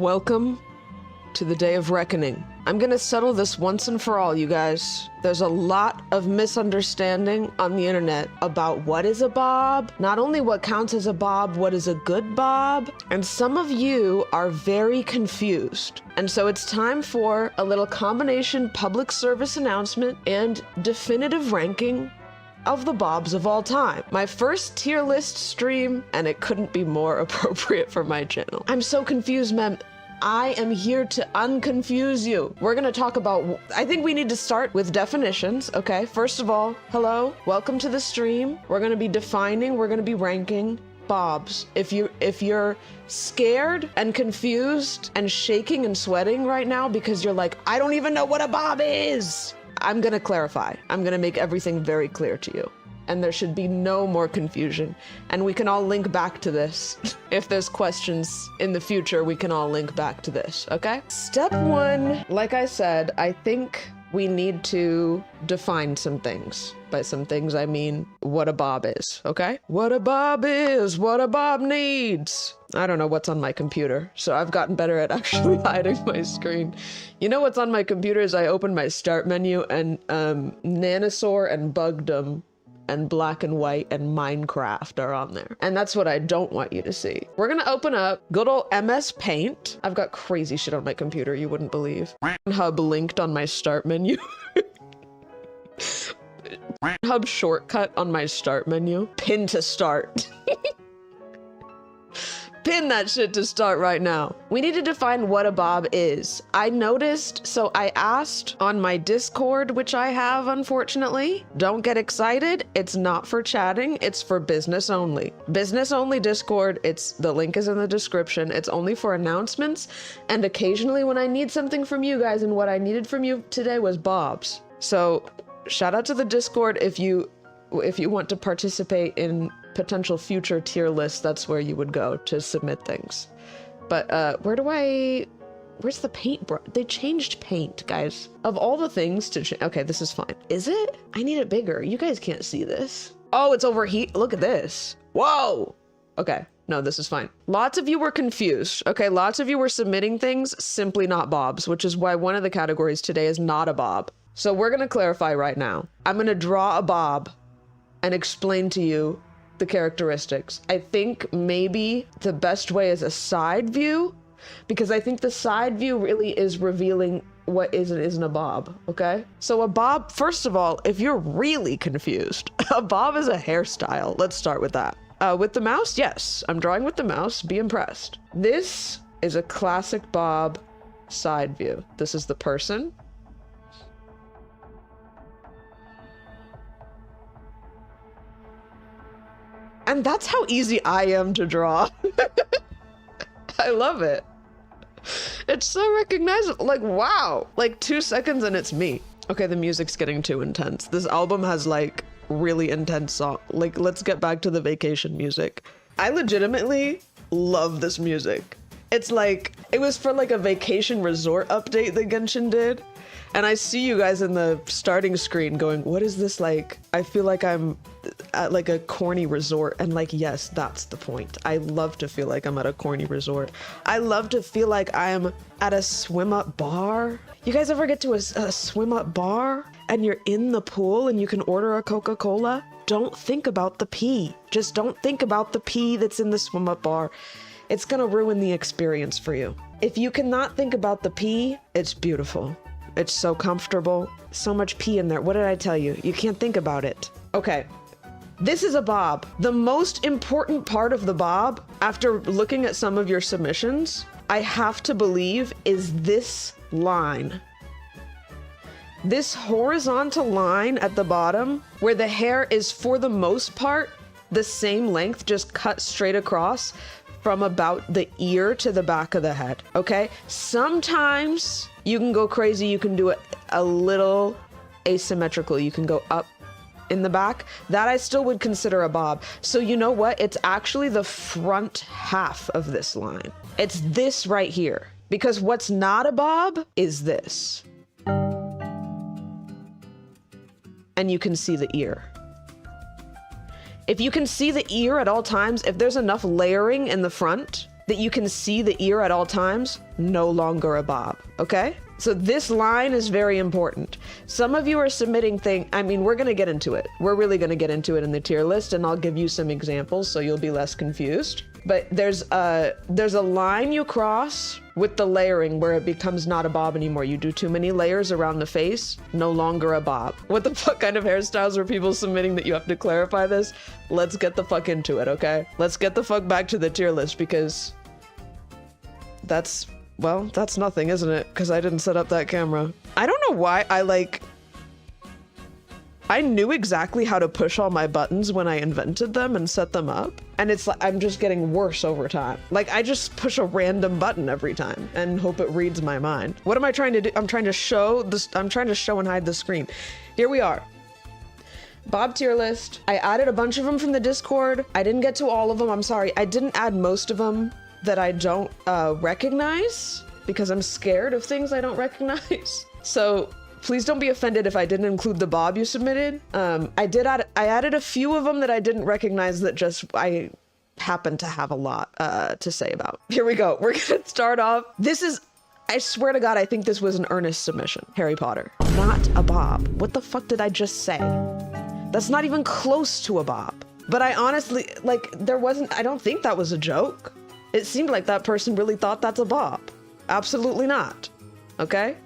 Welcome to the day of reckoning. I'm gonna settle this once and for all, you guys. There's a lot of misunderstanding on the internet about what is a bob, not only what counts as a bob, what is a good bob, and some of you are very confused. And so it's time for a little combination public service announcement and definitive ranking of the bobs of all time. My first tier list stream, and it couldn't be more appropriate for my channel. I'm so confused, ma'am. I am here to unconfuse you. We're gonna talk about, I think we need to start with definitions, okay? First of all, hello, welcome to the stream. We're gonna be defining, we're gonna be ranking bobs. If you're scared and confused and shaking and sweating right now because you're like, I don't even know what a bob is, I'm gonna clarify. I'm gonna make everything very clear to you. And there should be no more confusion. And we can all link back to this. If there's questions in the future, we can all link back to this, okay? Step one, like I said, I think we need to define some things. By some things, I mean what a bob is, okay? What a bob is, what a bob needs. I don't know what's on my computer, so I've gotten better at actually hiding my screen. You know what's on my computer is I open my start menu and Nanosaur and Bugdom and Black and White and Minecraft are on there. And that's what I don't want you to see. We're gonna open up good old MS Paint. I've got crazy shit on my computer you wouldn't believe. Hub linked on my start menu. Hub shortcut on my start menu. Pin to start. Pin that shit to start right now. We need to define what a bob is. I noticed, so I asked on my Discord, which I have, unfortunately. Don't get excited. It's not for chatting. It's for business only. Business only Discord. The link is in the description. It's only for announcements. And occasionally when I need something from you guys, and what I needed from you today was bobs. So shout out to the Discord if you want to participate in potential future tier lists. That's where you would go to submit things. But where's the paint they changed paint, guys. Of all the things to okay, this is fine. Is it? I need it bigger. You guys can't see this. Oh, it's overheat. Look at this. Whoa. Okay, no, this is fine. Lots of you were confused. Okay, lots of you were submitting things simply not bobs, which is why one of the categories today is not a bob. So we're gonna clarify right now. I'm gonna draw a bob and explain to you the characteristics. I think maybe the best way is a side view, because I think the side view really is revealing what is and isn't a bob, okay? So a bob, first of all, if you're really confused, a bob is a hairstyle. Let's start with that. With the mouse, yes, I'm drawing with the mouse, be impressed. This is a classic bob side view. This is the person. And that's how easy I am to draw. I love it. It's so recognizable. Like, wow. Like 2 seconds and it's me. Okay, the music's getting too intense. This album has like really intense song. Like, let's get back to the vacation music. I legitimately love this music. It's like, it was for like a vacation resort update that Genshin did. And I see you guys in the starting screen going, what is this like? I feel like I'm at like a corny resort. And like, yes, that's the point. I love to feel like I'm at a corny resort. I love to feel like I'm at a swim up bar. You guys ever get to a swim up bar and you're in the pool and you can order a Coca-Cola? Don't think about the pee. Just don't think about the pee that's in the swim up bar. It's gonna ruin the experience for you. If you cannot think about the pee, it's beautiful. It's so comfortable. So much pee in there. What did I tell you? You can't think about it. Okay. This is a bob. The most important part of the bob, after looking at some of your submissions, I have to believe is this line. This horizontal line at the bottom, where the hair is for the most part the same length, just cut straight across from about the ear to the back of the head, okay? Sometimes you can go crazy, you can do it a little asymmetrical, you can go up in the back. That I still would consider a bob. So you know what? It's actually the front half of this line. It's this right here. Because what's not a bob is this. And you can see the ear. If you can see the ear at all times, if there's enough layering in the front, that you can see the ear at all times, no longer a bob, okay? So this line is very important. Some of you are submitting we're gonna get into it. We're really gonna get into it in the tier list, and I'll give you some examples so you'll be less confused. But there's a line you cross with the layering where it becomes not a bob anymore. You do too many layers around the face, no longer a bob. What the fuck kind of hairstyles are people submitting that you have to clarify this? Let's get the fuck into it, okay? Let's get the fuck back to the tier list, because that's nothing, isn't it? Because I didn't set up that camera. I don't know why I knew exactly how to push all my buttons when I invented them and set them up. And it's like, I'm just getting worse over time. Like, I just push a random button every time and hope it reads my mind. What am I trying to do? I'm trying to show and hide the screen. Here we are. Bob tier list. I added a bunch of them from the Discord. I didn't get to all of them. I'm sorry. I didn't add most of them that I don't recognize, because I'm scared of things I don't recognize. So please don't be offended if I didn't include the bob you submitted. I added a few of them that I didn't recognize that just I happen to have a lot to say about. Here we go. We're gonna start off. I swear to God, I think this was an earnest submission. Harry Potter. Not a bob. What the fuck did I just say? That's not even close to a bob. But I honestly, I don't think that was a joke. It seemed like that person really thought that's a bob. Absolutely not. Okay?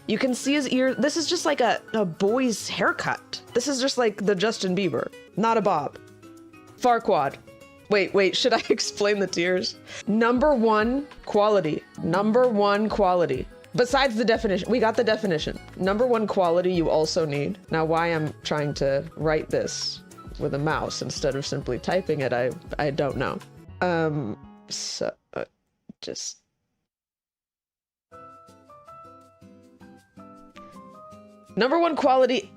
You can see his ear. This is just like a boy's haircut. This is just like the Justin Bieber. Not a bob. Farquaad. Wait, should I explain the tiers? Number one, quality. Number one, quality. Besides the definition, we got the definition. Number one quality you also need. Now, why I'm trying to write this with a mouse instead of simply typing it, I don't know. So, just... Number one quality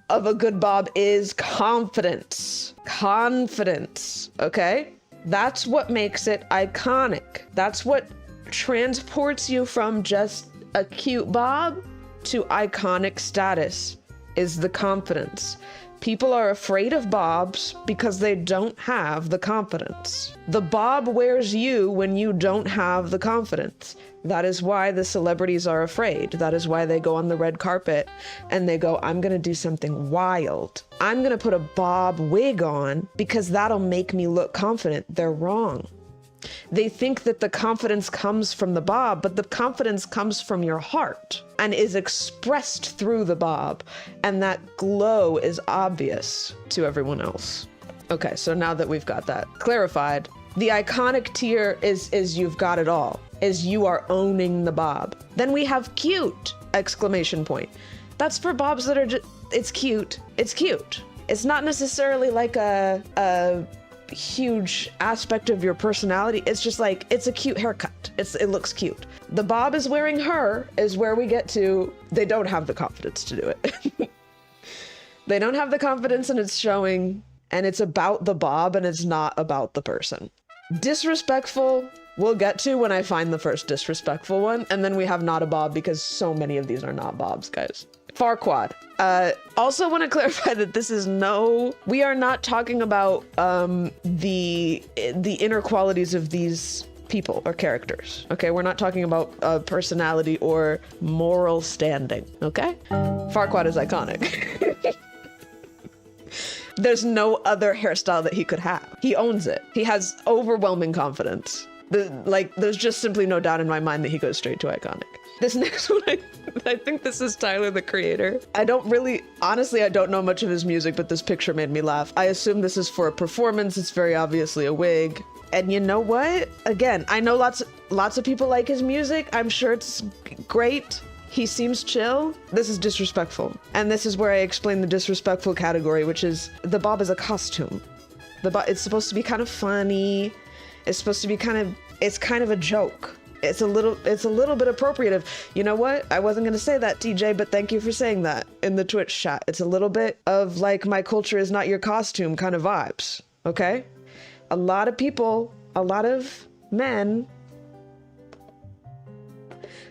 of a good bob is confidence. Confidence, okay? That's what makes it iconic. That's what transports you from just a cute bob to iconic status, is the confidence. People are afraid of bobs because they don't have the confidence. The bob wears you when you don't have the confidence. That is why the celebrities are afraid. That is why they go on the red carpet and they go, I'm gonna do something wild. I'm gonna put a bob wig on because that'll make me look confident. They're wrong. They think that the confidence comes from the bob, but the confidence comes from your heart and is expressed through the bob. And that glow is obvious to everyone else. Okay, so now that we've got that clarified, the iconic tier is you've got it all, is you are owning the bob. Then we have cute, exclamation point. That's for bobs that are just, it's cute. It's cute. It's not necessarily like a huge aspect of your personality. It's just like, it's a cute haircut. It looks cute. The bob is wearing her is where we get to, they don't have the confidence to do it. They don't have the confidence and it's showing, and it's about the bob and it's not about the person. Disrespectful, we'll get to when I find the first disrespectful one, and then we have not a bob because so many of these are not bobs, guys. Farquaad. Also want to clarify that this is we are not talking about the inner qualities of these people or characters, okay? We're not talking about personality or moral standing, okay? Farquaad is iconic. There's no other hairstyle that he could have. He owns it. He has overwhelming confidence. There's just simply no doubt in my mind that he goes straight to iconic. This next one, I think this is Tyler, the Creator. Honestly, I don't know much of his music, but this picture made me laugh. I assume this is for a performance. It's very obviously a wig. And you know what? Again, I know lots of people like his music. I'm sure it's great. He seems chill. This is disrespectful. And this is where I explain the disrespectful category, which is the bob is a costume. It's supposed to be kind of funny. It's supposed to be it's kind of a joke. It's a little bit appropriative. You know what? I wasn't gonna say that, TJ, but thank you for saying that in the Twitch chat. It's a little bit of like, my culture is not your costume kind of vibes, okay? A lot of people, a lot of men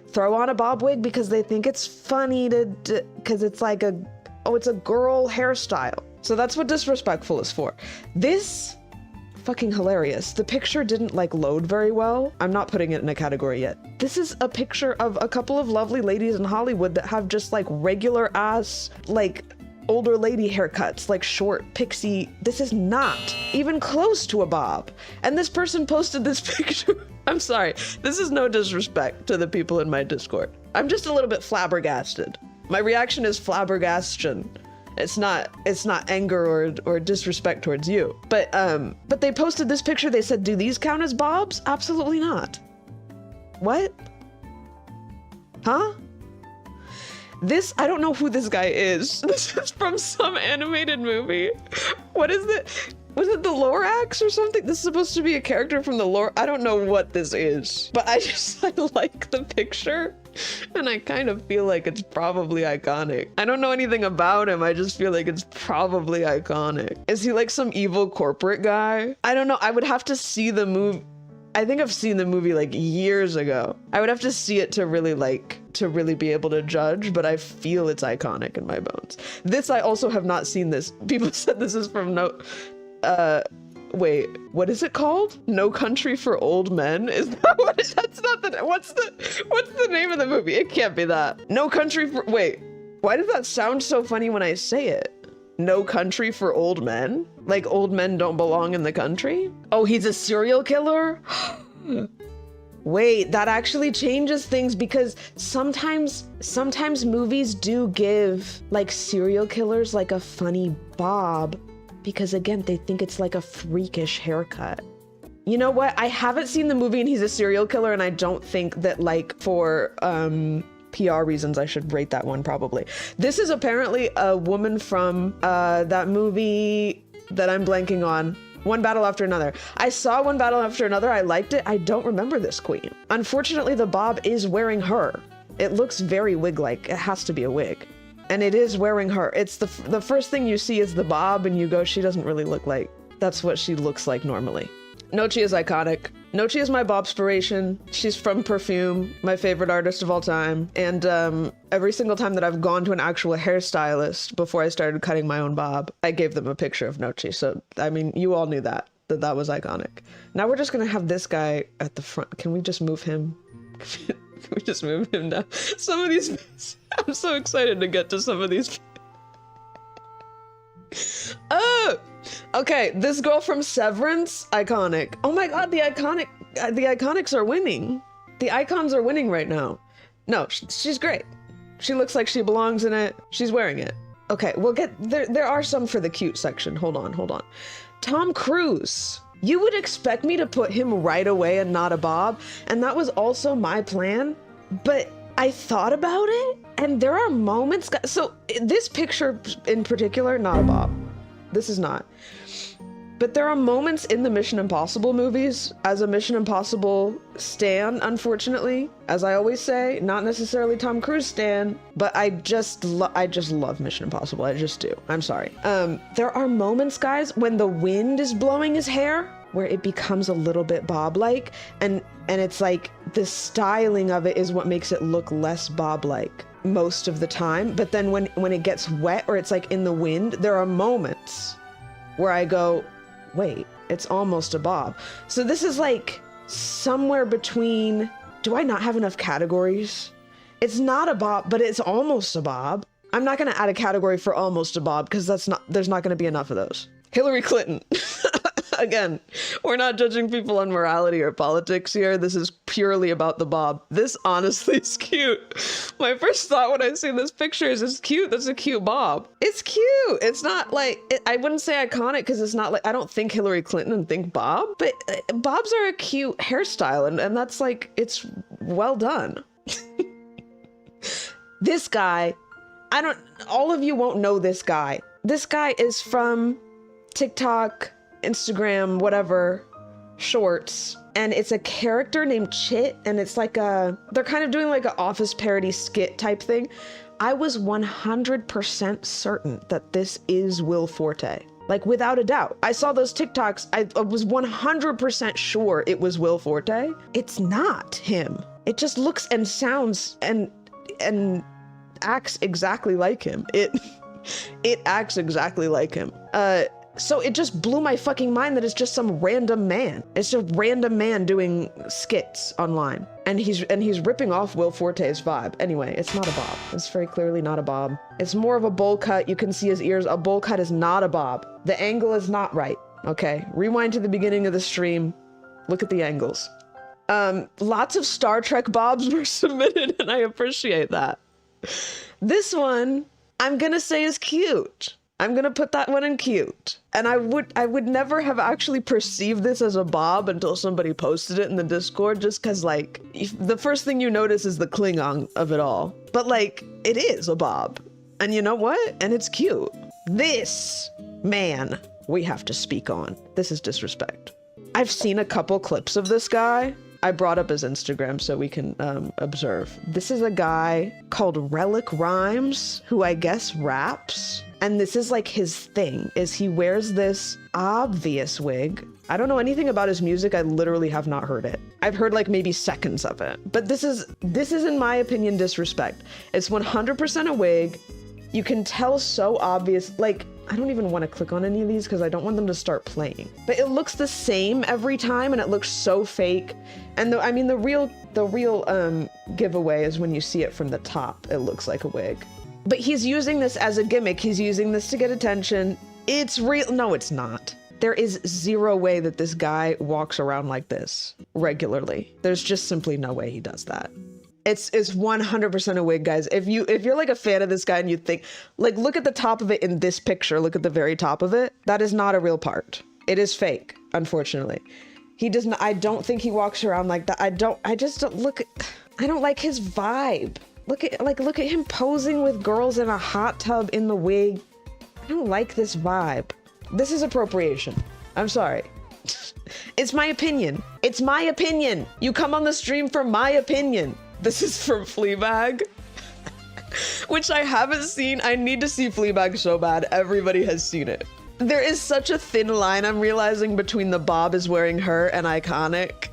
throw on a bob wig because they think it's funny because it's like it's a girl hairstyle. So that's what disrespectful is for. This fucking hilarious. The picture didn't like load very well. I'm not putting it in a category yet. This is a picture of a couple of lovely ladies in Hollywood that have just like regular ass, like older lady haircuts, like short pixie. This is not even close to a bob. And this person posted this picture. I'm sorry. This is no disrespect to the people in my Discord. I'm just a little bit flabbergasted. My reaction is flabbergastion. It's not anger or disrespect towards you. But they posted this picture. They said, do these count as bobs? Absolutely not. What? Huh? This, I don't know who this guy is. This is from some animated movie. What is it? Was it the Lorax or something? This is supposed to be a character from the lore. I don't know what this is, but I like the picture. And I kind of feel like it's probably iconic. I don't know anything about him. I just feel like it's probably iconic. Is he like some evil corporate guy? I don't know. I would have to see the movie. I think I've seen the movie like years ago. I would have to see it to really be able to judge, but I feel it's iconic in my bones. This, I also have not seen this. People said this is from wait, what is it called? No Country for Old Men? Is that what it is? That's not the, what's the name of the movie? It can't be that. No Country for, wait, why does that sound so funny when I say it? No Country for Old Men? Like old men don't belong in the country? Oh, he's a serial killer? Wait, that actually changes things because sometimes movies do give like serial killers like a funny bob because again, they think it's like a freakish haircut. You know what? I haven't seen the movie and he's a serial killer and I don't think that like for PR reasons I should rate that one probably. This is apparently a woman from that movie that I'm blanking on. One Battle After Another. I saw One Battle After Another. I liked it. I don't remember this queen. Unfortunately, the bob is wearing her. It looks very wig-like. It has to be a wig. And it is wearing her. It's the first thing you see is the bob and you go, she doesn't really look like, that's what she looks like normally. Nochi is iconic. Nochi is my bobspiration. She's from Perfume, my favorite artist of all time. And every single time that I've gone to an actual hairstylist before I started cutting my own bob, I gave them a picture of Nochi. So, I mean, you all knew that was iconic. Now we're just gonna have this guy at the front. Can we just move him? Can we just move him down? Some of these, I'm so excited to get to some of these. Oh! Okay, this girl from Severance, iconic. Oh my god, the iconics are winning. The icons are winning right now. No, she's great. She looks like she belongs in it. She's wearing it. Okay, we'll get, there are some for the cute section. Hold on. Tom Cruise. You would expect me to put him right away and not a bob, and that was also my plan, but I thought about it, and there are moments, so this picture in particular, not a bob. This is not. But there are moments in the Mission Impossible movies, as a Mission Impossible stan, unfortunately, as I always say, not necessarily Tom Cruise stan, but I just love Mission Impossible. I just do. I'm sorry. There are moments, guys, when the wind is blowing his hair, where it becomes a little bit bob-like, and it's like the styling of it is what makes it look less bob-like most of the time. But then when it gets wet or it's like in the wind, there are moments where I go, wait, it's almost a bob. So this is like somewhere between, do I not have enough categories? It's not a bob, but it's almost a bob. I'm not gonna add a category for almost a bob because there's not gonna be enough of those. Hillary Clinton. Again, we're not judging people on morality or politics here. This is purely about the bob. This honestly is cute. My first thought when I see this picture is it's cute. That's a cute bob. It's cute. It's not like, I wouldn't say iconic because it's not like, I don't think Hillary Clinton and think bob, but bobs are a cute hairstyle and that's like, it's well done. This guy, all of you won't know this guy. This guy is from TikTok, Instagram, whatever, shorts, and it's a character named Chit, and it's like they're kind of doing like an office parody skit type thing. I was 100% certain that this is Will Forte, like without a doubt. I saw those TikToks, I was 100% sure it was Will Forte. It's not him. It just looks and sounds and acts exactly like him. It acts exactly like him. So it just blew my fucking mind that it's just some random man. It's a random man doing skits online. And he's ripping off Will Forte's vibe. Anyway, it's not a bob. It's very clearly not a bob. It's more of a bowl cut. You can see his ears. A bowl cut is not a bob. The angle is not right. Okay, rewind to the beginning of the stream. Look at the angles. Lots of Star Trek bobs were submitted, and I appreciate that. This one, I'm gonna say is cute. I'm gonna put that one in cute. And I would never have actually perceived this as a bob until somebody posted it in the Discord, just cause like, the first thing you notice is the Klingon of it all. But like, it is a bob. And you know what? And it's cute. This man we have to speak on. This is disrespect. I've seen a couple clips of this guy. I brought up his Instagram so we can observe. This is a guy called Relic Rhymes, who I guess raps. And this is like his thing, is he wears this obvious wig. I don't know anything about his music. I literally have not heard it. I've heard like maybe seconds of it. But this is in my opinion disrespect. It's 100% a wig. You can tell so obvious, like, I don't even want to click on any of these because I don't want them to start playing. But it looks the same every time and it looks so fake. And I mean, the real giveaway is when you see it from the top, it looks like a wig. But he's using this as a gimmick. He's using this to get attention. It's real. No, it's not. There is zero way that this guy walks around like this regularly. There's just simply no way he does that. It's 100% a wig, guys. If you're like a fan of this guy and you think, like, look at the top of it in this picture, look at the very top of it. That is not a real part. It is fake, unfortunately. He does not, I don't think he walks around like that. I don't like his vibe. Look at him posing with girls in a hot tub in the wig. I don't like this vibe. This is appropriation. I'm sorry. It's my opinion. It's my opinion. You come on the stream for my opinion. This is from Fleabag, which I haven't seen. I need to see Fleabag so bad. Everybody has seen it. There is such a thin line, I'm realizing, between the Bob is wearing her and Iconic,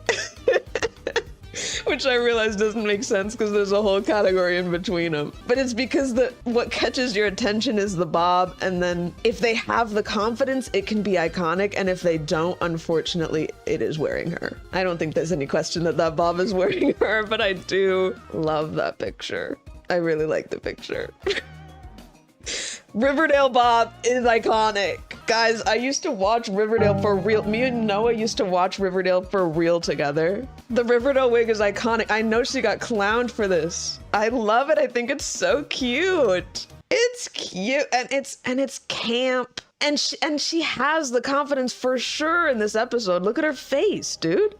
which I realize doesn't make sense because there's a whole category in between them. But it's because what catches your attention is the Bob, and then if they have the confidence, it can be Iconic, and if they don't, unfortunately, it is wearing her. I don't think there's any question that Bob is wearing her, but I do love that picture. I really like the picture. Riverdale Bob is iconic. Guys, I used to watch Riverdale for real. Me and Noah used to watch Riverdale for real together. The Riverdale wig is iconic. I know she got clowned for this. I love it. I think it's so cute. It's cute and it's camp. And she has the confidence for sure in this episode. Look at her face, dude.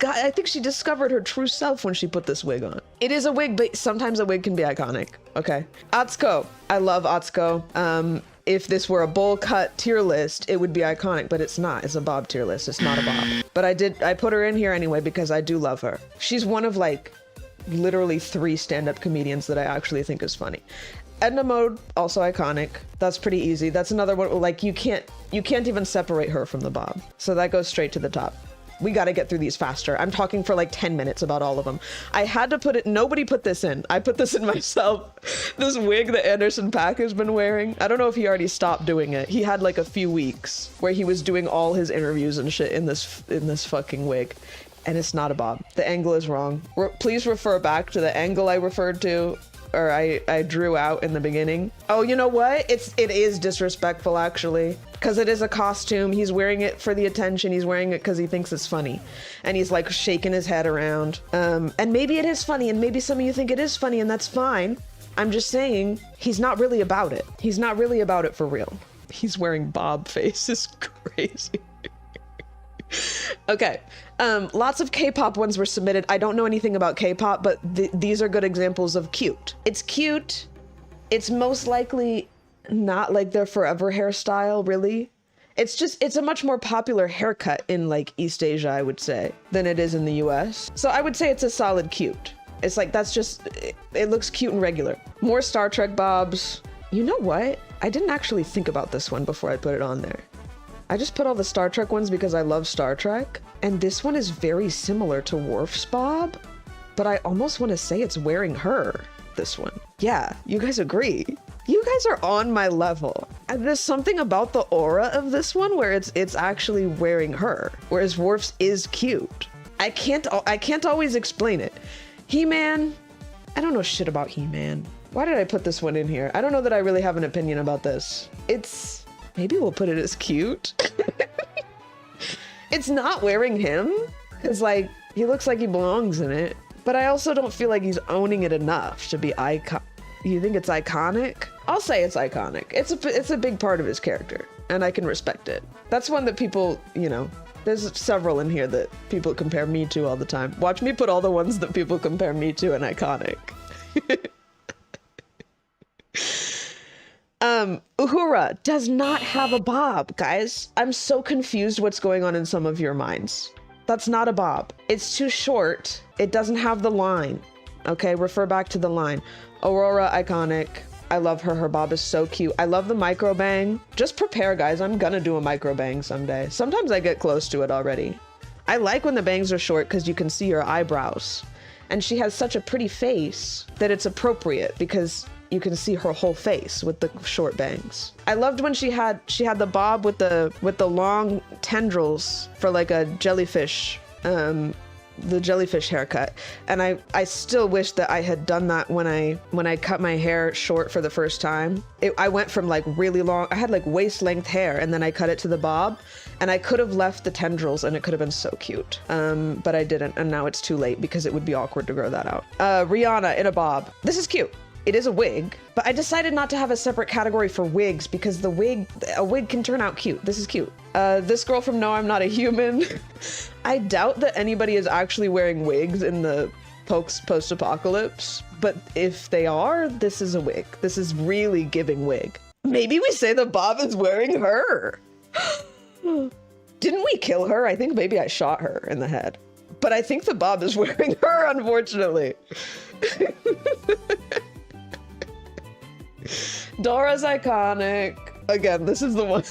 I think she discovered her true self when she put this wig on. It is a wig, but sometimes a wig can be iconic. Okay. Atsuko. I love Atsuko. If this were a bowl cut tier list, it would be iconic, but it's not. It's a Bob tier list. It's not a Bob. But I put her in here anyway because I do love her. She's one of like literally 3 stand-up comedians that I actually think is funny. Edna Mode, also iconic. That's pretty easy. That's another one, like you can't even separate her from the Bob. So that goes straight to the top. We got to get through these faster. I'm talking for like 10 minutes about all of them. I had to put it, nobody put this in. I put this in myself. This wig that Anderson .Paak has been wearing. I don't know if he already stopped doing it. He had like a few weeks where he was doing all his interviews and shit in this fucking wig. And it's not a Bob. The angle is wrong. Please refer back to the angle I referred to, or I drew out in the beginning. Oh, you know what? It is disrespectful actually, because it is a costume. He's wearing it for the attention. He's wearing it because he thinks it's funny, and he's like shaking his head around. And maybe it is funny, and maybe some of you think it is funny, and that's fine. I'm just saying he's not really about it. He's not really about it for real. He's wearing Bob face. It's crazy. Okay, lots of K-pop ones were submitted. I don't know anything about K-pop, but these are good examples of cute. It's cute. It's most likely not like their forever hairstyle, really. It's a much more popular haircut in like East Asia, I would say, than it is in the US. So I would say it's a solid cute. It's like, that's just, it looks cute and regular. More Star Trek bobs. You know what? I didn't actually think about this one before I put it on there. I just put all the Star Trek ones because I love Star Trek. And this one is very similar to Worf's Bob, but I almost want to say it's wearing her, this one. Yeah, you guys agree. You guys are on my level. There's something about the aura of this one where it's actually wearing her, whereas Worf's is cute. I can't always explain it. He-Man, I don't know shit about He-Man. Why did I put this one in here? I don't know that I really have an opinion about this. Maybe we'll put it as cute. It's not wearing him, because like, he looks like he belongs in it, but I also don't feel like he's owning it enough to be icon. You think it's iconic? I'll say it's iconic. It's a big part of his character, and I can respect it. That's one that people, you know, there's several in here that people compare me to all the time. Watch me put all the ones that people compare me to in iconic. Uhura does not have a bob, guys. I'm so confused what's going on in some of your minds. That's not a bob. It's too short. It doesn't have the line. Okay, refer back to the line. Aurora, iconic. I love her. Her bob is so cute. I love the micro bang. Just prepare, guys. I'm gonna do a micro bang someday. Sometimes I get close to it already. I like when the bangs are short because you can see her eyebrows. And she has such a pretty face that it's appropriate because you can see her whole face with the short bangs. I loved when she had the bob with the long tendrils for like a jellyfish, the jellyfish haircut. And I still wish that I had done that when I cut my hair short for the first time. I went from like really long, I had like waist length hair, and then I cut it to the bob, and I could have left the tendrils and it could have been so cute. But I didn't, and now it's too late because it would be awkward to grow that out. Rihanna in a bob. This is cute. It is a wig, but I decided not to have a separate category for wigs because a wig can turn out cute. This is cute. This girl from No, I'm Not a Human. I doubt that anybody is actually wearing wigs in the post-apocalypse, but if they are, this is a wig. This is really giving wig. Maybe we say the bob is wearing her. Didn't we kill her? I think maybe I shot her in the head, but I think the bob is wearing her, unfortunately. Dora's iconic. Again, this is the one.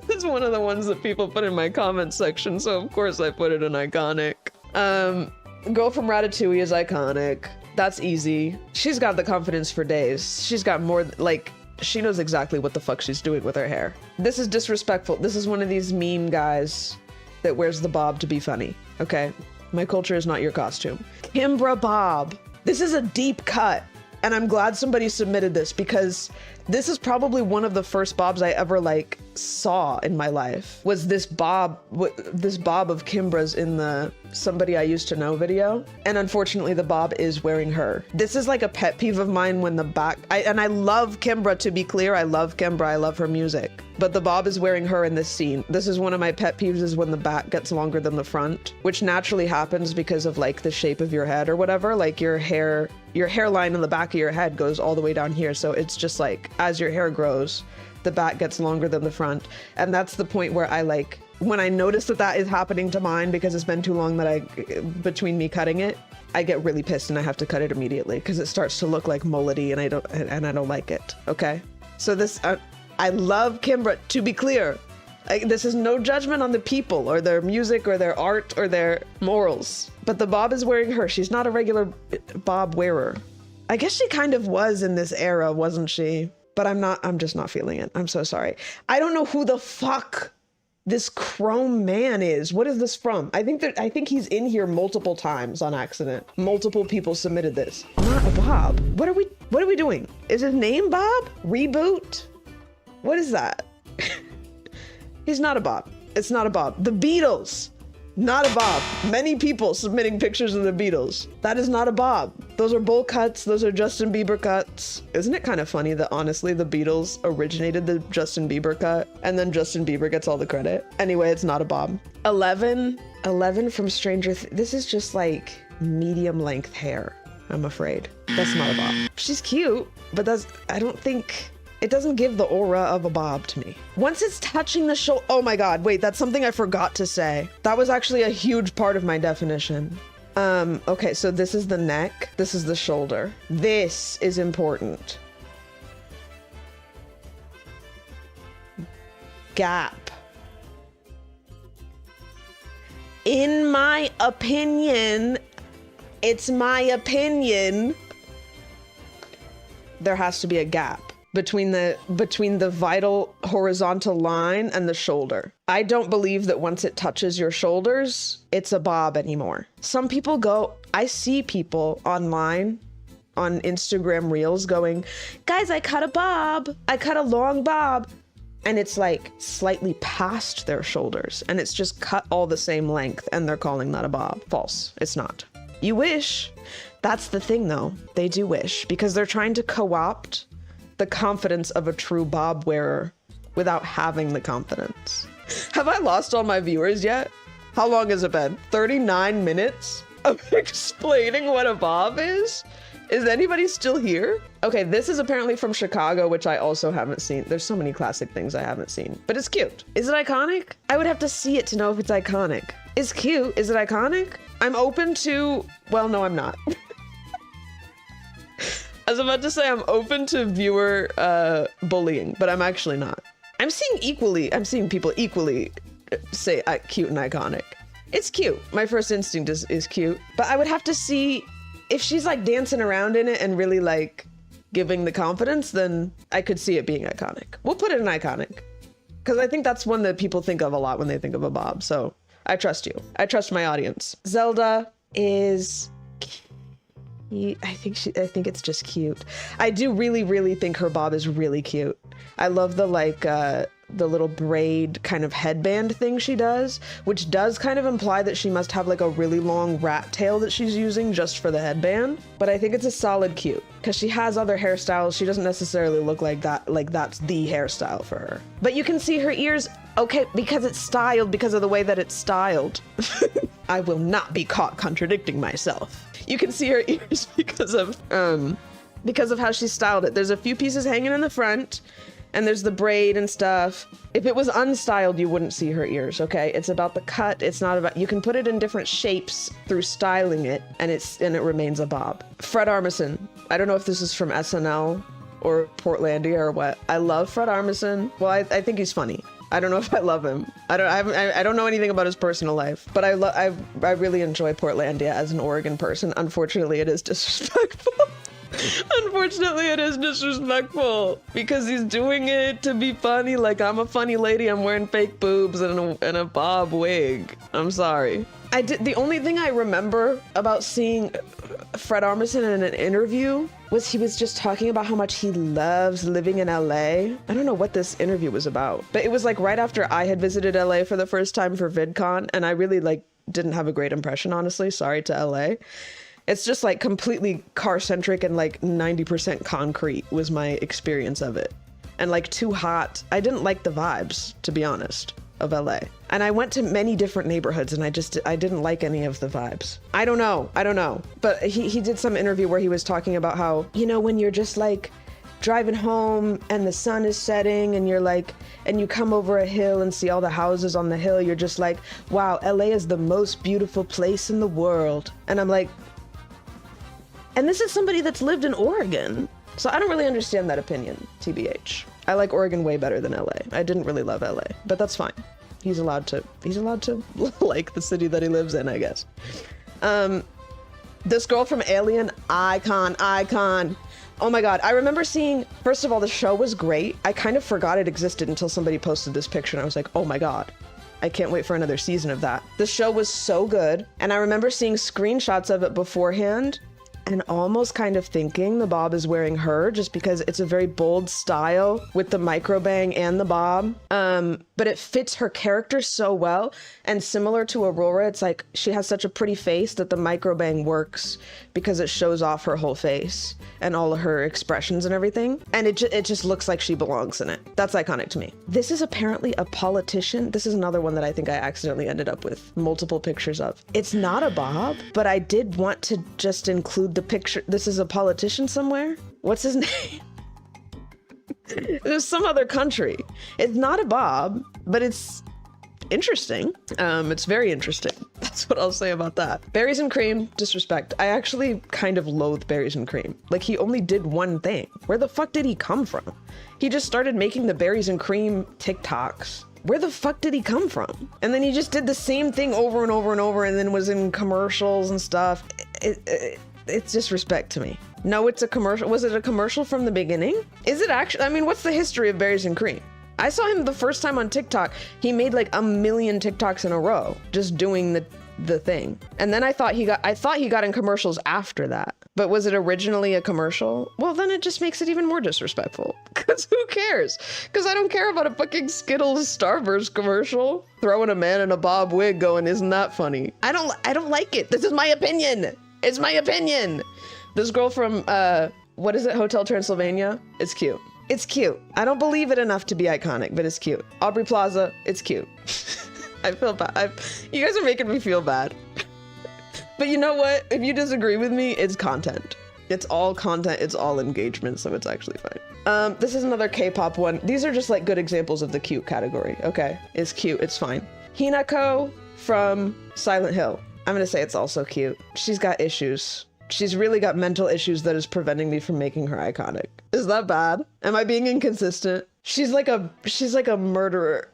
This is one of the ones that people put in my comments section, so of course I put it in iconic. Girl from Ratatouille is iconic. That's easy. She's got the confidence for days. She's got more, like, she knows exactly what the fuck she's doing with her hair. This is disrespectful. This is one of these meme guys that wears the bob to be funny, okay? My culture is not your costume. Kimbra bob. This is a deep cut. And I'm glad somebody submitted this because this is probably one of the first bobs I ever like saw in my life, was this bob of Kimbra's in the Somebody I Used to Know video. And unfortunately the bob is wearing her. This is like a pet peeve of mine when the back, and I love Kimbra, to be clear. I love Kimbra, I love her music, but the bob is wearing her in this scene. This is one of my pet peeves, is when the back gets longer than the front, which naturally happens because of like the shape of your head or whatever. Like your hairline in the back of your head goes all the way down here. So it's just like, as your hair grows, the back gets longer than the front. And that's the point where I like, when I notice that that is happening to mine because it's been too long between me cutting it, I get really pissed and I have to cut it immediately because it starts to look like mullety and I don't like it. Okay. So this, I love Kimbra, to be clear. This is no judgment on the people or their music or their art or their morals, but the bob is wearing her. She's not a regular bob wearer. I guess she kind of was in this era, wasn't she? But I'm just not feeling it. I'm so sorry. I don't know who the fuck this Chrome Man is. What is this from? I think he's in here multiple times on accident. Multiple people submitted this. Not a bob. What are we doing? Is his name Bob? Reboot? What is that? He's not a bob. It's not a bob. The Beatles. Not a bob. Many people submitting pictures of the Beatles. That is not a bob. Those are bowl cuts. Those are Justin Bieber cuts. Isn't it kind of funny that honestly the Beatles originated the Justin Bieber cut and then Justin Bieber gets all the credit? Anyway, it's not a bob. 11 from Stranger Things. This is just like medium length hair, I'm afraid. That's not a bob. She's cute, but I don't think, it doesn't give the aura of a bob to me. Once it's touching the shoulder, oh my God, wait, that's something I forgot to say. That was actually a huge part of my definition. Okay, so this is the neck, this is the shoulder. This is important. Gap. In my opinion, it's my opinion, there has to be a gap. between the vital horizontal line and the shoulder. I don't believe that once it touches your shoulders, it's a bob anymore. Some people I see people online on Instagram Reels going, guys, I cut a bob. I cut a long bob. And it's like slightly past their shoulders and it's just cut all the same length and they're calling that a bob. False. It's not. You wish. That's the thing though. They do wish because they're trying to co-opt the confidence of a true bob wearer without having the confidence. Have I lost all my viewers yet? How long has it been? 39 minutes of explaining what a bob is? Is anybody still here? Okay, this is apparently from Chicago, which I also haven't seen. There's so many classic things I haven't seen, but it's cute. Is it iconic? I would have to see it to know if it's iconic. It's cute. Is it iconic? I'm open to, well, no, I'm not. I was about to say I'm open to viewer bullying, but I'm actually not. I'm seeing people equally say cute and iconic. It's cute. My first instinct is cute, but I would have to see if she's like dancing around in it and really like giving the confidence, then I could see it being iconic. We'll put it in iconic because I think that's one that people think of a lot when they think of a bob. So I trust you. I trust my audience. Zelda is cute. I think it's just cute. I do really think her bob is really cute. I love the the little braid kind of headband thing she does, which does kind of imply that she must have like a really long rat tail that she's using just for the headband. But I think it's a solid cute because she has other hairstyles. She doesn't necessarily look like that, like that's the hairstyle for her. But you can see her ears, okay, because it's styled, because of the way that it's styled. I will not be caught contradicting myself. You can see her ears because of how she styled it. There's a few pieces hanging in the front, and there's the braid and stuff. If it was unstyled, you wouldn't see her ears, okay? It's about the cut. It's not about, you can put it in different shapes through styling it, and it remains a bob. Fred Armisen. I don't know if this is from SNL or Portlandia or what. I love Fred Armisen. Well, I think he's funny. I don't know if I love him. I don't know anything about his personal life, but I really enjoy Portlandia as an Oregon person. Unfortunately, it is disrespectful. Unfortunately, it is disrespectful because he's doing it to be funny. Like, I'm a funny lady. I'm wearing fake boobs and a bob wig. I'm sorry. The only thing I remember about seeing Fred Armisen in an interview was he was just talking about how much he loves living in LA. I don't know what this interview was about, but it was like right after I had visited LA for the first time for VidCon, and I really didn't have a great impression, honestly. Sorry to LA. It's just like completely car centric and like 90% concrete was my experience of it. And like too hot. I didn't like the vibes, to be honest, of LA. And I went to many different neighborhoods and I didn't like any of the vibes. I don't know. But he did some interview where he was talking about how, you know, when you're just like driving home and the sun is setting and you're like, and you come over a hill and see all the houses on the hill, you're just like, wow, LA is the most beautiful place in the world. And I'm like, and this is somebody that's lived in Oregon. So I don't really understand that opinion, TBH. I like Oregon way better than LA. I didn't really love LA, but that's fine. He's allowed to like the city that he lives in, I guess. This girl from Alien, icon. Oh my God, I remember seeing, first of all, the show was great. I kind of forgot it existed until somebody posted this picture and I was like, oh my God. I can't wait for another season of that. The show was so good. And I remember seeing screenshots of it beforehand and almost kind of thinking the bob is wearing her just because it's a very bold style with the micro bang and the bob. But it fits her character so well. And similar to Aurora, it's like she has such a pretty face that the micro bang works because it shows off her whole face and all of her expressions and everything. And it just looks like she belongs in it. That's iconic to me. This is apparently a politician. This is another one that I think I accidentally ended up with multiple pictures of. It's not a bob, but I did want to just include the picture. This is a politician somewhere. What's his name? There's some other country. It's not a bob, but it's interesting. It's very interesting. That's what I'll say about that. Berries and cream, disrespect. I actually kind of loathe berries and cream. Like, he only did one thing. Where the fuck did he come from? He just started making the berries and cream TikToks. Where the fuck did he come from? And then he just did the same thing over and over and over and then was in commercials and stuff. It's disrespect to me. No, it's a commercial. Was it a commercial from the beginning? Is it actually? I mean, what's the history of berries and cream? I saw him the first time on TikTok. He made like 1 million TikToks in a row just doing the thing. And then I thought he got in commercials after that. But was it originally a commercial? Well, then it just makes it even more disrespectful. Because who cares? Because I don't care about a fucking Skittles Starburst commercial. Throwing a man in a bob wig going, isn't that funny? I don't like it. This is my opinion. It's my opinion. This girl from, what is it? Hotel Transylvania? It's cute. It's cute. I don't believe it enough to be iconic, but it's cute. Aubrey Plaza, it's cute. I feel bad. You guys are making me feel bad. But you know what? If you disagree with me, it's content. It's all content. It's all engagement, so it's actually fine. This is another K-pop one. These are just like good examples of the cute category. Okay, it's cute. It's fine. Hinako from Silent Hill. I'm gonna say it's also cute. She's got issues. She's really got mental issues that is preventing me from making her iconic. Is that bad? Am I being inconsistent? She's like a murderer.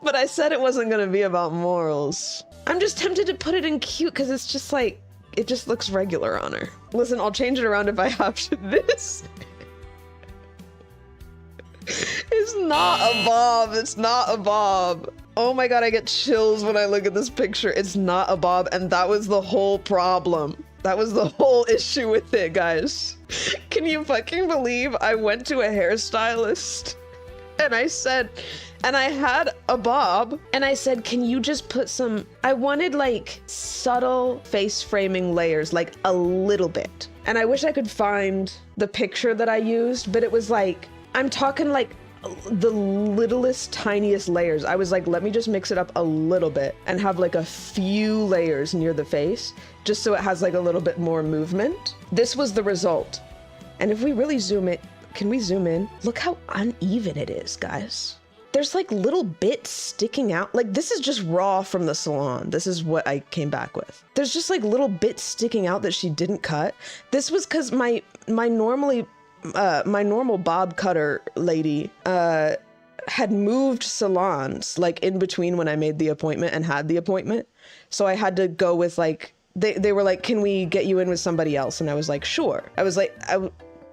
But I said it wasn't gonna be about morals. I'm just tempted to put it in cute because it's just like, it just looks regular on her. Listen, I'll change it around if I have to. This it's not a bob. It's not a bob. Oh my God, I get chills when I look at this picture. It's not a bob, and that was the whole problem. That was the whole issue with it, guys. Can you fucking believe I went to a hairstylist and I said, and I had a bob, and I said, can you just put some, I wanted like subtle face framing layers, like a little bit. And I wish I could find the picture that I used, but it was like, I'm talking like the littlest, tiniest layers. I was like, let me just mix it up a little bit and have like a few layers near the face, just so it has like a little bit more movement. This was the result. And if we really zoom it, can we zoom in? Look how uneven it is, guys. There's like little bits sticking out. Like this is just raw from the salon. This is what I came back with. There's just like little bits sticking out that she didn't cut. This was because my normal bob cutter lady had moved salons like in between when I made the appointment and had the appointment. So I had to go with like, they were like, can we get you in with somebody else? And I was like, sure. I was like,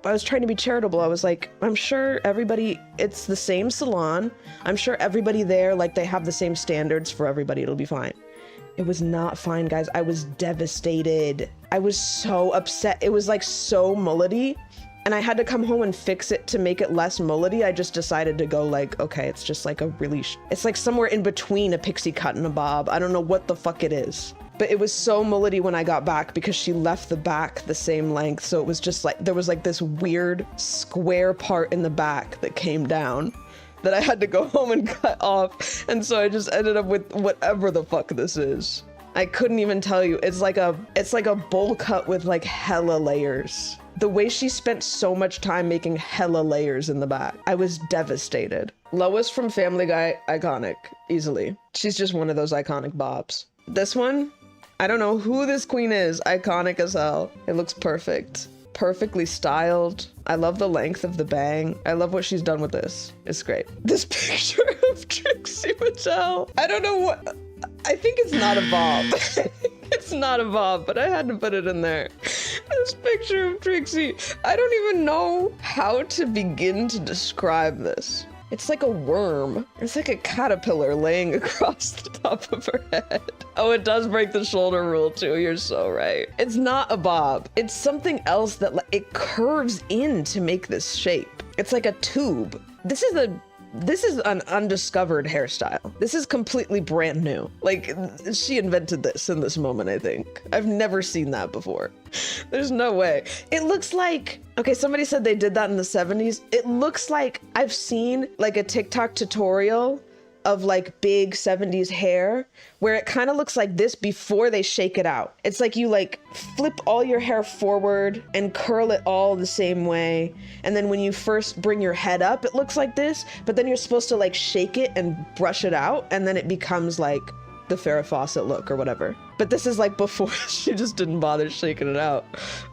I was trying to be charitable. I was like, I'm sure everybody, it's the same salon. I'm sure everybody there, like they have the same standards for everybody. It'll be fine. It was not fine, guys. I was devastated. I was so upset. It was like so mullety. And I had to come home and fix it to make it less mullety. I just decided to go like, okay, it's just like a really, it's like somewhere in between a pixie cut and a bob. I don't know what the fuck it is. But it was so mullety when I got back because she left the back the same length. So it was just like, there was like this weird square part in the back that came down that I had to go home and cut off. And so I just ended up with whatever the fuck this is. I couldn't even tell you. It's like a bowl cut with like hella layers. The way she spent so much time making hella layers in the back. I was devastated. Lois from Family Guy, iconic, easily. She's just one of those iconic bobs. This one, I don't know who this queen is, iconic as hell. It looks perfect. Perfectly styled. I love the length of the bang. I love what she's done with this. It's great. This picture of Trixie Mattel. I don't know what, I think it's not a bob. It's not a bob, but I had to put it in there. This picture of Trixie. I don't even know how to begin to describe this. It's like a worm. It's like a caterpillar laying across the top of her head. Oh, it does break the shoulder rule too. You're so right. It's not a bob. It's something else that it curves in to make this shape. It's like a tube. This is an undiscovered hairstyle. This is completely brand new. Like, she invented this in this moment, I think. I've never seen that before. There's no way. It looks like, okay, somebody said they did that in the 70s. It looks like I've seen like a TikTok tutorial of like big 70s hair where it kind of looks like this before they shake it out. It's like you like flip all your hair forward and curl it all the same way. And then when you first bring your head up, it looks like this, but then you're supposed to like shake it and brush it out. And then it becomes like the Farrah Fawcett look or whatever. But this is like before she just didn't bother shaking it out.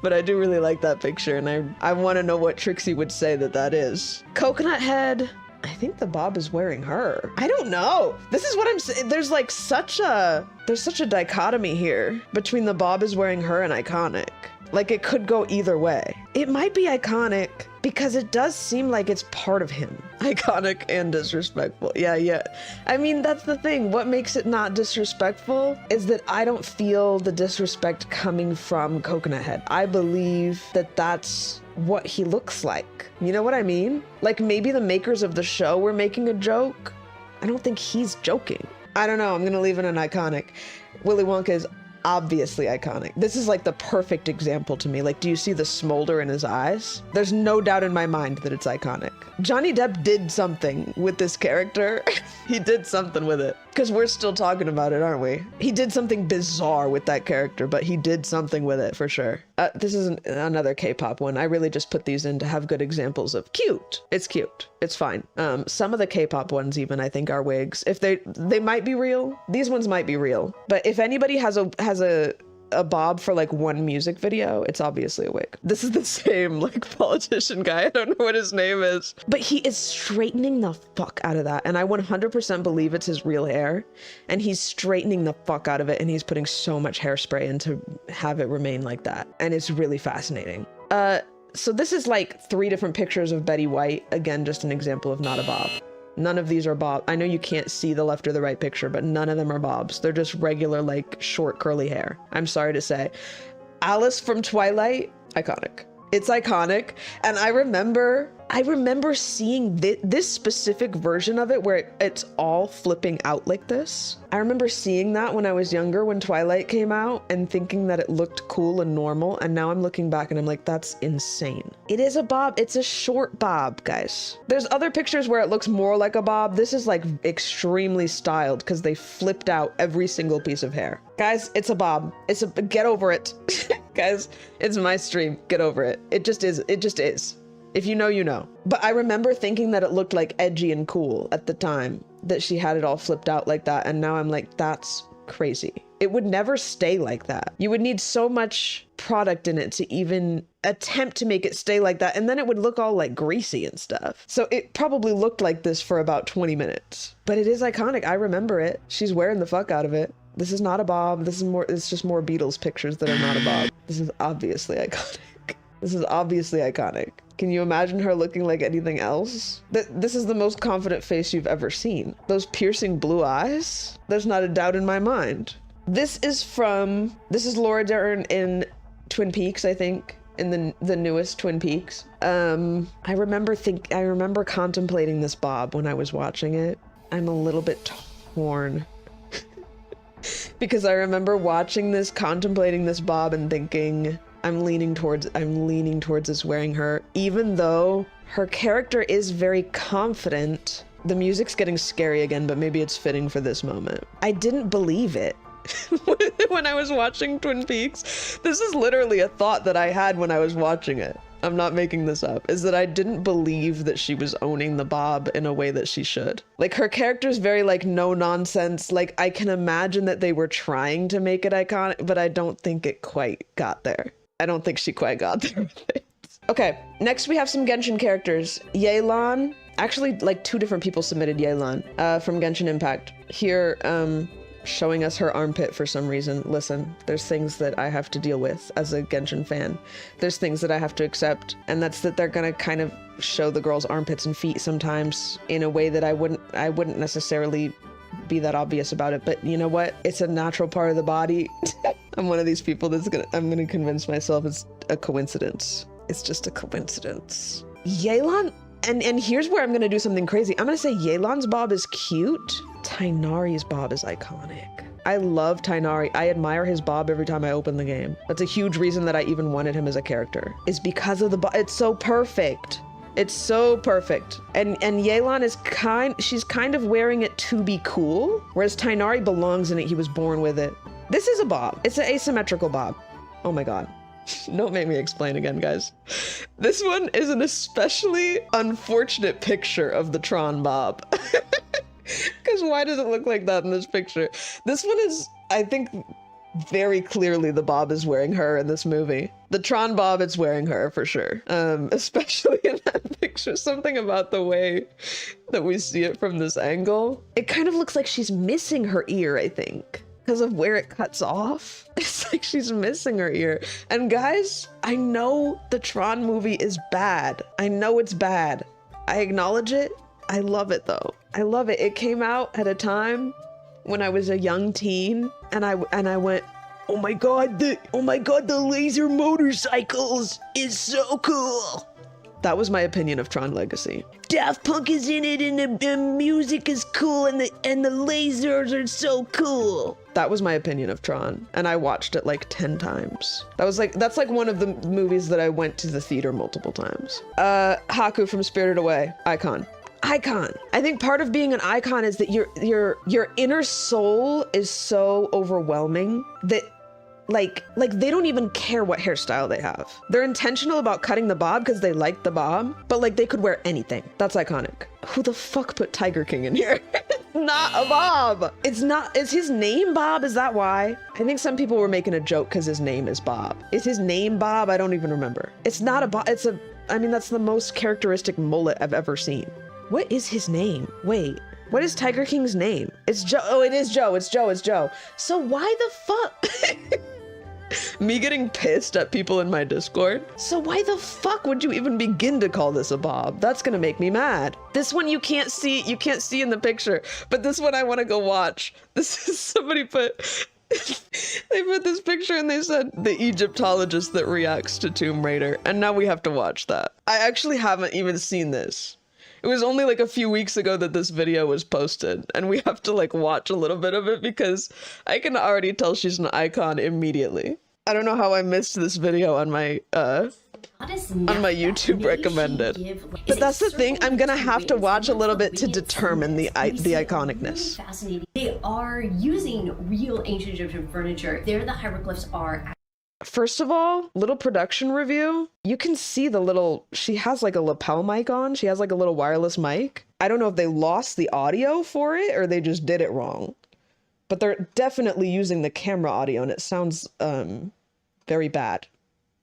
But I do really like that picture. And I want to know what Trixie would say that is. Coconut head. I think the Bob is wearing her. I don't know. This is what I'm saying. There's like such a dichotomy here between the Bob is wearing her and iconic. Like it could go either way. It might be iconic because it does seem like it's part of him. Iconic and disrespectful. Yeah. I mean, that's the thing. What makes it not disrespectful is that I don't feel the disrespect coming from Coconut Head. I believe that that's what he looks like. You know what I mean? Like maybe the makers of the show were making a joke. I don't think he's joking. I don't know. I'm gonna leave it an iconic. Willy Wonka is obviously iconic. This is like the perfect example to me. Like, do you see the smolder in his eyes? There's no doubt in my mind that it's iconic. Johnny Depp did something with this character. He did something with it. Because we're still talking about it, aren't we? He did something bizarre with that character, but he did something with it for sure. This is another K-pop one. I really just put these in to have good examples of cute. It's cute. It's fine. Some of the K-pop ones even I think are wigs. If they might be real. These ones might be real. But if anybody has a bob for like one music video, it's obviously a wig. This is the same like politician guy. I don't know what his name is, but he is straightening the fuck out of that. And I 100% believe it's his real hair, and he's straightening the fuck out of it. And he's putting so much hairspray in to have it remain like that. And it's really fascinating. So this is like 3 different pictures of Betty White. Again, just an example of not a bob. None of these are bob. I know you can't see the left or the right picture, but none of them are bobs. They're just regular, like, short curly hair. I'm sorry to say. Alice from Twilight, iconic. It's iconic. And I remember seeing this specific version of it where it's all flipping out like this. I remember seeing that when I was younger, when Twilight came out, and thinking that it looked cool and normal. And now I'm looking back and I'm like, that's insane. It is a bob. It's a short bob, guys. There's other pictures where it looks more like a bob. This is like extremely styled because they flipped out every single piece of hair. Guys, it's a bob. Get over it. Guys, it's my stream. Get over it. It just is. It just is. If you know, you know. But I remember thinking that it looked like edgy and cool at the time, that she had it all flipped out like that. And now I'm like, that's crazy. It would never stay like that. You would need so much product in it to even attempt to make it stay like that. And then it would look all like greasy and stuff. So it probably looked like this for about 20 minutes. But it is iconic. I remember it. She's wearing the fuck out of it. This is not a bob. This is more, it's just more Beatles pictures that are not a bob. This is obviously iconic. This is obviously iconic. Can you imagine her looking like anything else? This is the most confident face you've ever seen. Those piercing blue eyes? There's not a doubt in my mind. This is Laura Dern in Twin Peaks, I think, in the newest Twin Peaks. I remember contemplating this bob when I was watching it. I'm a little bit torn. Because I remember watching this, contemplating this bob and thinking, I'm leaning towards us wearing her, even though her character is very confident. The music's getting scary again, but maybe it's fitting for this moment. I didn't believe it when I was watching Twin Peaks. This is literally a thought that I had when I was watching it. I'm not making this up, is that I didn't believe that she was owning the bob in a way that she should. Like, her character's very, like, no nonsense. Like, I can imagine that they were trying to make it iconic, but I don't think it quite got there. I don't think she quite got there with it. Okay, next we have some Genshin characters. Yelan, actually, like, 2 different people submitted Yelan from Genshin Impact. Here, showing us her armpit for some reason. Listen, there's things that I have to deal with as a Genshin fan. There's things that I have to accept, and that's that they're gonna kind of show the girl's armpits and feet sometimes in a way that I wouldn't necessarily be that obvious about it. But you know what? It's a natural part of the body. I'm one of these people I'm gonna convince myself it's a coincidence. It's just a coincidence. Yelan, and here's where I'm gonna do something crazy. I'm gonna say Yelan's bob is cute. Tighnari's bob is iconic. I love Tighnari. I admire his bob every time I open the game. That's a huge reason that I even wanted him as a character, is because of the bob. It's so perfect. It's so perfect. And Yelan is she's kind of wearing it to be cool, whereas Tighnari belongs in it. He was born with it. This is a bob. It's an asymmetrical bob. Oh my God. Don't make me explain again, guys. This one is an especially unfortunate picture of the Tron bob. Because why does it look like that in this picture? This one is, I think, very clearly the Bob is wearing her in this movie. The Tron Bob is wearing her for sure. Especially in that picture. Something about the way that we see it from this angle. It kind of looks like she's missing her ear, I think, because of where it cuts off. It's like she's missing her ear. And guys, I know the Tron movie is bad. I know it's bad. I acknowledge it. I love it though. I love it. It came out at a time when I was a young teen, and I went, oh my god, the laser motorcycles is so cool. That was my opinion of Tron Legacy. Daft Punk is in it, and the music is cool, and the lasers are so cool. That was my opinion of Tron, and I watched it like 10 times. That's like one of the movies that I went to the theater multiple times. Haku from Spirited Away, icon. Icon. I think part of being an icon is that your inner soul is so overwhelming that like they don't even care what hairstyle they have. They're intentional about cutting the bob because they like the bob, but like they could wear anything. That's iconic. Who the fuck put Tiger King in here? Not a Bob. It's not, is his name Bob? Is that why? I think some people were making a joke because his name is Bob. Is his name Bob? I don't even remember. It's not a Bob, I mean, that's the most characteristic mullet I've ever seen. What is his name? Wait, what is Tiger King's name? It's Joe. Oh, it is Joe. It's Joe. So why the fuck? Me getting pissed at people in my Discord. So why the fuck would you even begin to call this a Bob? That's gonna make me mad. This one you can't see in the picture, but this one I want to go watch. This is somebody put, they put this picture and they said the Egyptologist that reacts to Tomb Raider, and now we have to watch that. I actually haven't even seen this. It was only like a few weeks ago that this video was posted, and we have to like watch a little bit of it because I can already tell she's an icon immediately. I don't know how I missed this video on my YouTube recommended. But that's the thing, I'm gonna have to watch a little bit to determine the iconicness. Fascinating. They are using real ancient Egyptian furniture. There the hieroglyphs are. First of all, little production review. You can see the little, she has like a lapel mic on. She has like a little wireless mic. I don't know if they lost the audio for it or they just did it wrong. But they're definitely using the camera audio and it sounds very bad.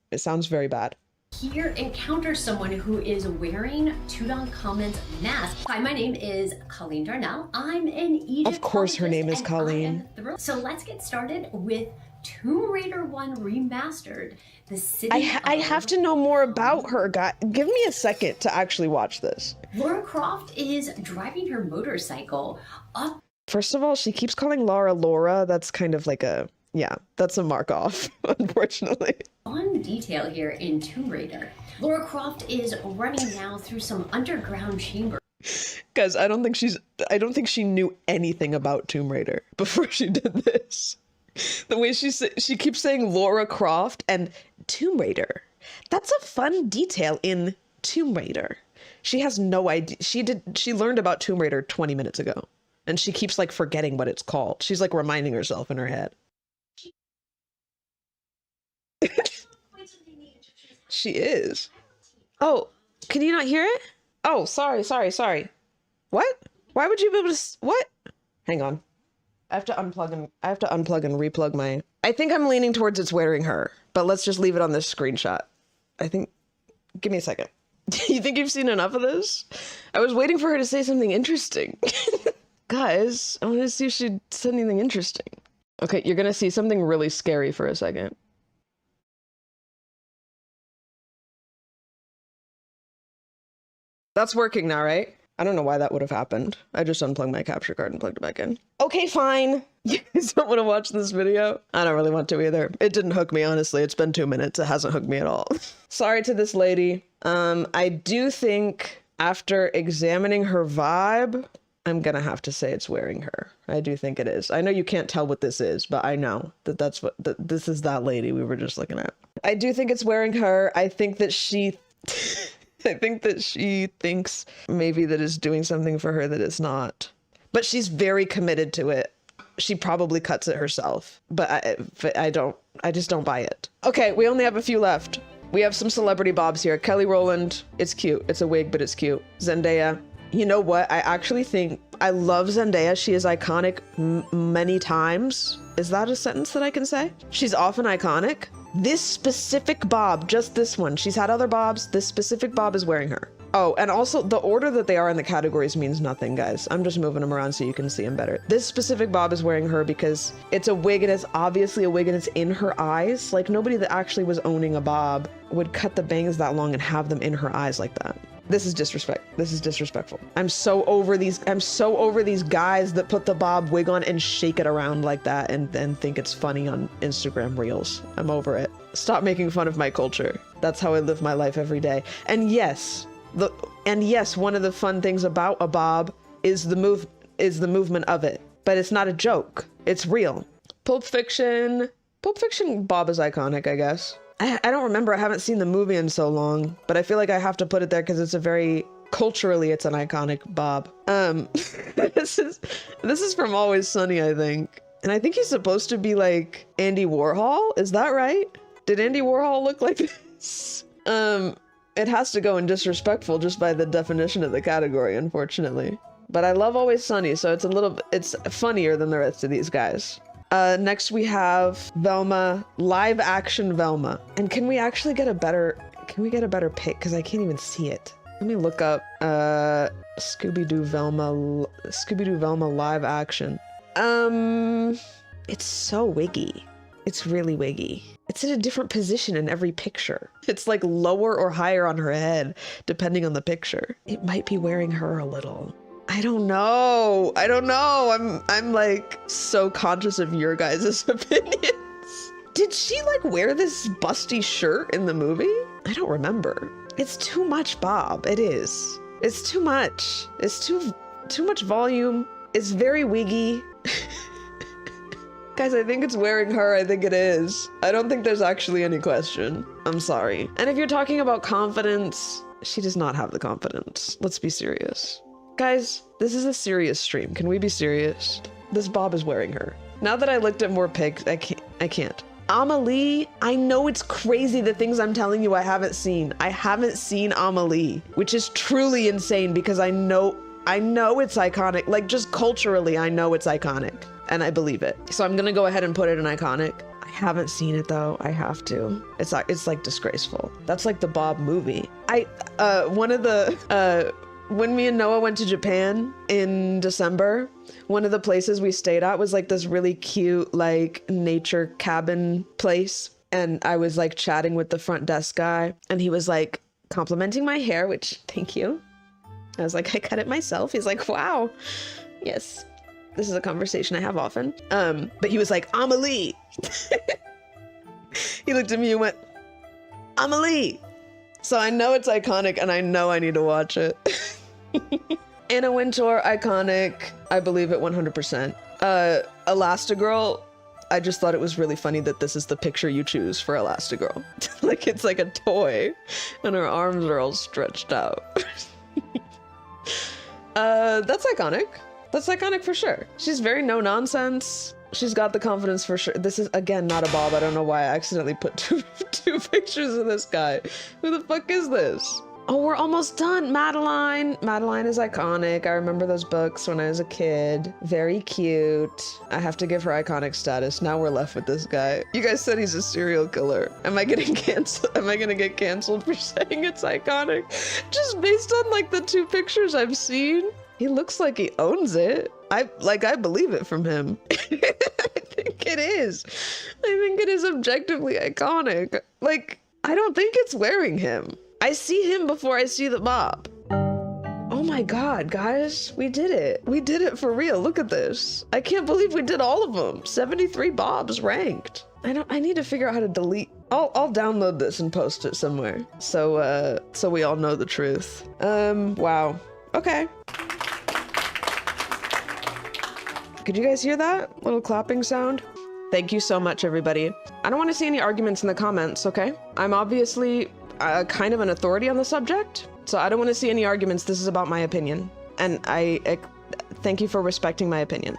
It sounds very bad. Here encounters someone who is wearing Tutankhamun's mask. Hi, my name is Colleen Darnell. I'm an Egyptologist. Of course her name is Colleen. So let's get started with Tomb Raider 1 Remastered. The city I have to know more about her, guy. Give me a second to actually watch this. Lara Croft is driving her motorcycle up. First of all, she keeps calling Laura. That's kind of like a, yeah, that's a mark off, unfortunately. One detail here in Tomb Raider. Lara Croft is running now through some underground chamber. Guys, I don't think she knew anything about Tomb Raider before she did this. The way she keeps saying Lara Croft and Tomb Raider. That's a fun detail in Tomb Raider. She has no idea. She learned about Tomb Raider 20 minutes ago. And she keeps like forgetting what it's called. She's like reminding herself in her head. She is. Oh, can you not hear it? Oh, sorry. What? Why would you be able to, what? Hang on. I have to unplug and replug my, I think I'm leaning towards it's wearing her, but let's just leave it on this screenshot. I think, give me a second. You think you've seen enough of this? I was waiting for her to say something interesting. Guys, I want to see if she said anything interesting. Okay, you're gonna see something really scary for a second. That's working now, right? I don't know why that would have happened. I just unplugged my capture card and plugged it back in. Okay, fine. You guys don't want to watch this video? I don't really want to either. It didn't hook me, honestly. It's been 2 minutes. It hasn't hooked me at all. Sorry to this lady. I do think after examining her vibe, I'm gonna have to say it's wearing her. I do think it is. I know you can't tell what this is, but I know that that's what, this is that lady we were just looking at. I do think it's wearing her. I think that she... I think that she thinks maybe that is doing something for her that it's not. But she's very committed to it. She probably cuts it herself. But I just don't buy it. Okay, we only have a few left. We have some celebrity bobs here. Kelly Rowland, it's cute. It's a wig, but it's cute. Zendaya. You know what? I actually think, I love Zendaya. She is iconic many times. Is that a sentence that I can say? She's often iconic. This specific bob, just this one. She's had other bobs. This specific bob is wearing her. Oh, and also the order that they are in the categories means nothing, guys. I'm just moving them around so you can see them better. This specific bob is wearing her because it's a wig and it's obviously a wig and it's in her eyes. Like nobody that actually was owning a bob would cut the bangs that long and have them in her eyes like that. This is disrespect. This is disrespectful. I'm so over these guys that put the bob wig on and shake it around like that and then think it's funny on Instagram Reels. I'm over it. Stop making fun of my culture. That's how I live my life every day. And yes, one of the fun things about a bob is the movement of it. But it's not a joke. It's real. Pulp Fiction bob is iconic, I guess. I don't remember. I haven't seen the movie in so long, but I feel like I have to put it there because it's a very culturally, it's an iconic bob. This is from Always Sunny, I think, and I think he's supposed to be like Andy Warhol. Is that right? Did Andy Warhol look like this? It has to go in disrespectful just by the definition of the category, unfortunately. But I love Always Sunny, so it's funnier than the rest of these guys. Next we have Velma, live action Velma. And can we actually get a better pick? Because I can't even see it. Let me look up, Scooby-Doo Velma live action. It's so wiggy. It's really wiggy. It's in a different position in every picture. It's like lower or higher on her head, depending on the picture. It might be wearing her a little. I don't know. I'm like so conscious of your guys' opinions. Did she like wear this busty shirt in the movie? I don't remember. It's too much bob. It is. It's too much. It's too much volume. It's very wiggy. Guys, I think it's wearing her. I think it is. I don't think there's actually any question. I'm sorry. And if you're talking about confidence, she does not have the confidence. Let's be serious. Guys, this is a serious stream. Can we be serious? This bob is wearing her. Now that I looked at more pics, I can't. Amelie, I know it's crazy the things I'm telling you I haven't seen. I haven't seen Amelie, which is truly insane because I know it's iconic. Like just culturally, I know it's iconic and I believe it. So I'm gonna go ahead and put it in iconic. I haven't seen it though. I have to. It's like disgraceful. That's like the Bob movie. When me and Noah went to Japan in December, one of the places we stayed at was like this really cute, like nature cabin place. And I was like chatting with the front desk guy and he was like complimenting my hair, which thank you. I was like, I cut it myself. He's like, wow. Yes. This is a conversation I have often. But he was like, Amelie. He looked at me and went, Amelie. So I know it's iconic and I know I need to watch it. Anna Wintour, iconic. I believe it 100%. Elastigirl, I just thought it was really funny that this is the picture you choose for Elastigirl. Like it's like a toy and her arms are all stretched out. That's iconic. That's iconic for sure. She's very no nonsense. She's got the confidence for sure. This is, again, not a bob. I don't know why I accidentally put two pictures of this guy. Who the fuck is this? Oh, we're almost done. Madeline. Madeline is iconic. I remember those books when I was a kid. Very cute. I have to give her iconic status. Now we're left with this guy. You guys said he's a serial killer. Am I getting canceled? Am I gonna get canceled for saying it's iconic? Just based on like the two pictures I've seen? He looks like he owns it. I believe it from him. I think it is. I think it is objectively iconic. Like, I don't think it's wearing him. I see him before I see the bob. Oh my God, guys, we did it. We did it for real. Look at this. I can't believe we did all of them. 73 bobs ranked. I need to figure out how to delete. I'll download this and post it somewhere. So we all know the truth. Wow. Okay. Could you guys hear that little clapping sound? Thank you so much, everybody. I don't want to see any arguments in the comments, okay? I'm obviously kind of an authority on the subject, so I don't want to see any arguments. This is about my opinion, and I thank you for respecting my opinion.